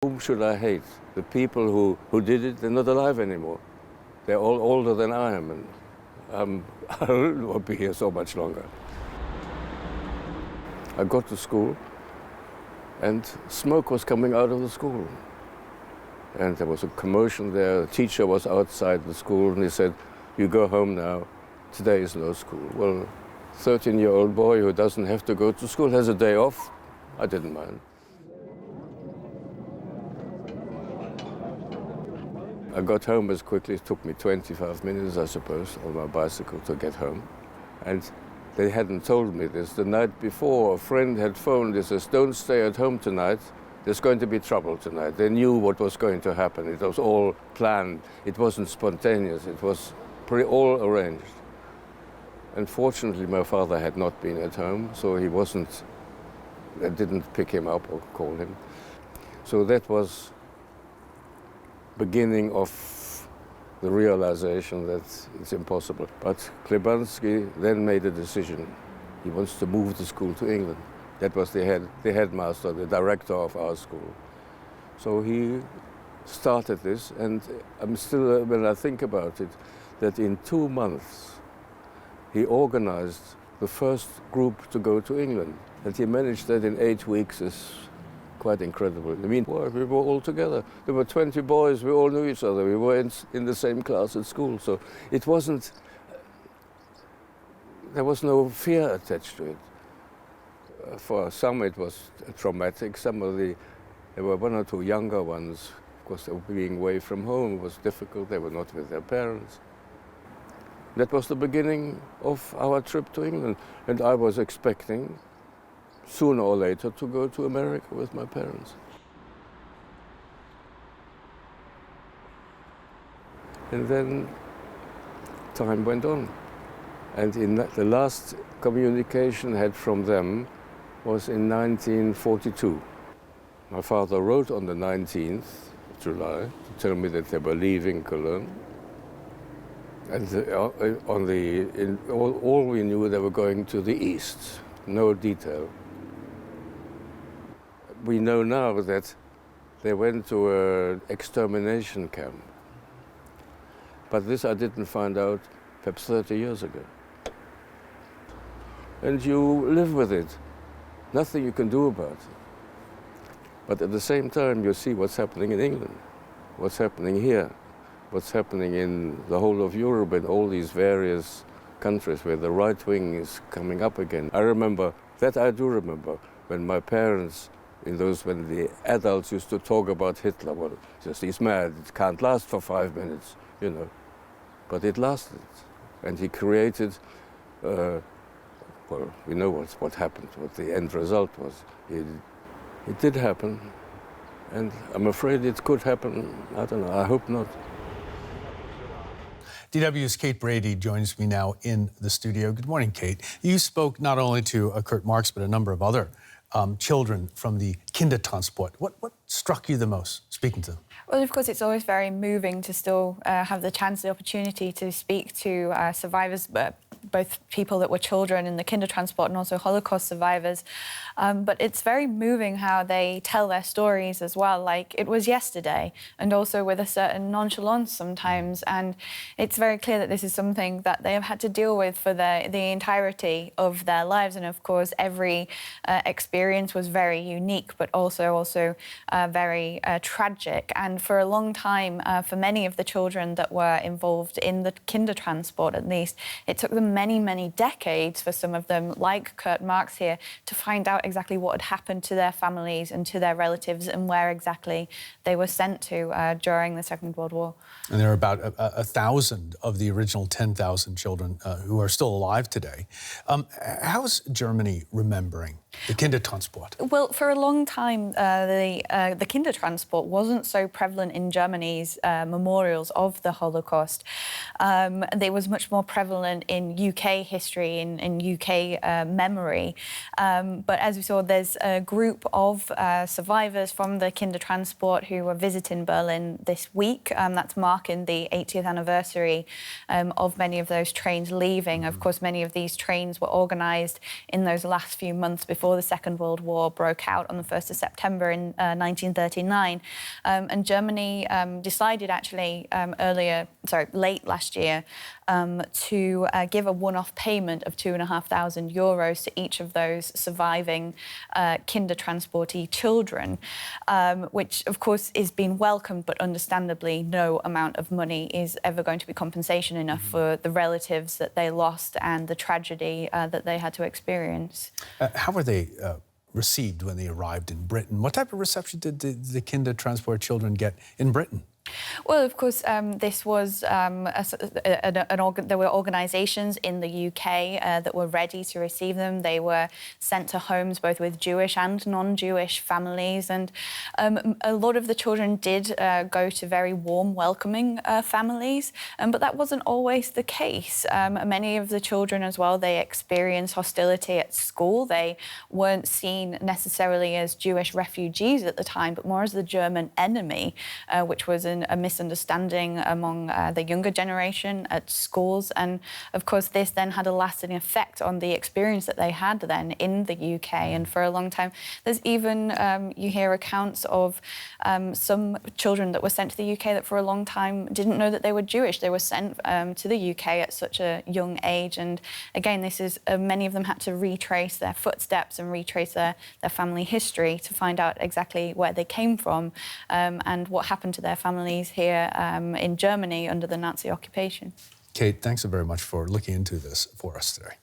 Whom should I hate? The people who did it, they're not alive anymore. They're all older than I am, and I won't be here so much longer. I got to school, and smoke was coming out of the school. And there was a commotion there. The teacher was outside the school, and he said, "You go home now. Today is no school." Well, 13-year-old boy who doesn't have to go to school has a day off. I didn't mind. I got home as quickly. It took me 25 minutes, I suppose, on my bicycle to get home. And they hadn't told me this. The night before, a friend had phoned. He says, "Don't stay at home tonight. There's going to be trouble tonight." They knew what was going to happen. It was all planned. It wasn't spontaneous. It was all arranged. Unfortunately, my father had not been at home, so I didn't pick him up or call him. So that was beginning of the realization that it's impossible. But Klebanski then made a decision. He wants to move the school to England. That was the headmaster, the director of our school. So he started this, and I'm still, when I think about it, that in 2 months he organized the first group to go to England. And he managed that in 8 weeks. Is quite incredible. I mean, we were all together. There were 20 boys, we all knew each other. We were in the same class at school. So it wasn't, there was no fear attached to it. For some it was traumatic. There were 1 or 2 younger ones. Of course, they were being away from home. It was difficult. They were not with their parents. That was the beginning of our trip to England. And I was expecting, sooner or later, to go to America with my parents. And then time went on. And the last communication I had from them was in 1942. My father wrote on the 19th of July to tell me that they were leaving Cologne. And all we knew, they were going to the east, no detail. We know now that they went to an extermination camp. But this I didn't find out perhaps 30 years ago. And you live with it. Nothing you can do about it. But at the same time, you see what's happening in England, what's happening here, what's happening in the whole of Europe and all these various countries where the right wing is coming up again. I do remember, when my parents, when the adults used to talk about Hitler, well, just he's mad, it can't last for 5 minutes, you know. But it lasted. And he created, well, we know what happened, what the end result was. It did happen, and I'm afraid it could happen, I don't know, I hope not. DW's Kate Brady joins me now in the studio. Good morning, Kate. You spoke not only to Kurt Marx, but a number of other children from the Kindertransport. What struck you the most, speaking to them? Well, of course, it's always very moving to still have the chance, the opportunity to speak to survivors, both people that were children in the Kindertransport and also Holocaust survivors. But it's very moving how they tell their stories as well, like it was yesterday, and also with a certain nonchalance sometimes. And it's very clear that this is something that they have had to deal with for the entirety of their lives. And of course, every experience was very unique, but also very tragic. And for a long time, for many of the children that were involved in the Kindertransport, at least, it took them many decades for some of them, like Kurt Marx here, to find out exactly what had happened to their families and to their relatives and where exactly they were sent to during the Second World War. And there are about 1,000 of the original 10,000 children who are still alive today. How's Germany remembering the Kindertransport? Well, for a long time, the Kindertransport wasn't so prevalent in Germany's memorials of the Holocaust. It was much more prevalent in UK history, in UK memory. But as we saw, there's a group of survivors from the Kindertransport who were visiting Berlin this week. That's marking the 80th anniversary of many of those trains leaving. Of course, many of these trains were organised in those last few months before before the Second World War broke out on the 1st of September in 1939. And Germany decided actually late last year to give a one-off payment of €2,500 to each of those surviving Kindertransportee children, which of course is being welcomed, but understandably no amount of money is ever going to be compensation enough for the relatives that they lost and the tragedy that they had to experience. How were they received when they arrived in Britain? What type of reception did the Kindertransport children get in Britain? Well, of course, this was there were organisations in the UK that were ready to receive them. They were sent to homes both with Jewish and non-Jewish families, and a lot of the children did go to very warm, welcoming families, but that wasn't always the case. Many of the children as well, they experienced hostility at school. They weren't seen necessarily as Jewish refugees at the time, but more as the German enemy, which was a misunderstanding among the younger generation at schools. And of course, this then had a lasting effect on the experience that they had then in the UK. And for a long time, there's even, you hear accounts of some children that were sent to the UK that for a long time didn't know that they were Jewish. They were sent to the UK at such a young age. And again, this is, many of them had to retrace their footsteps and retrace their family history to find out exactly where they came from and what happened to their families here in Germany under the Nazi occupation. Kate, thanks so very much for looking into this for us today.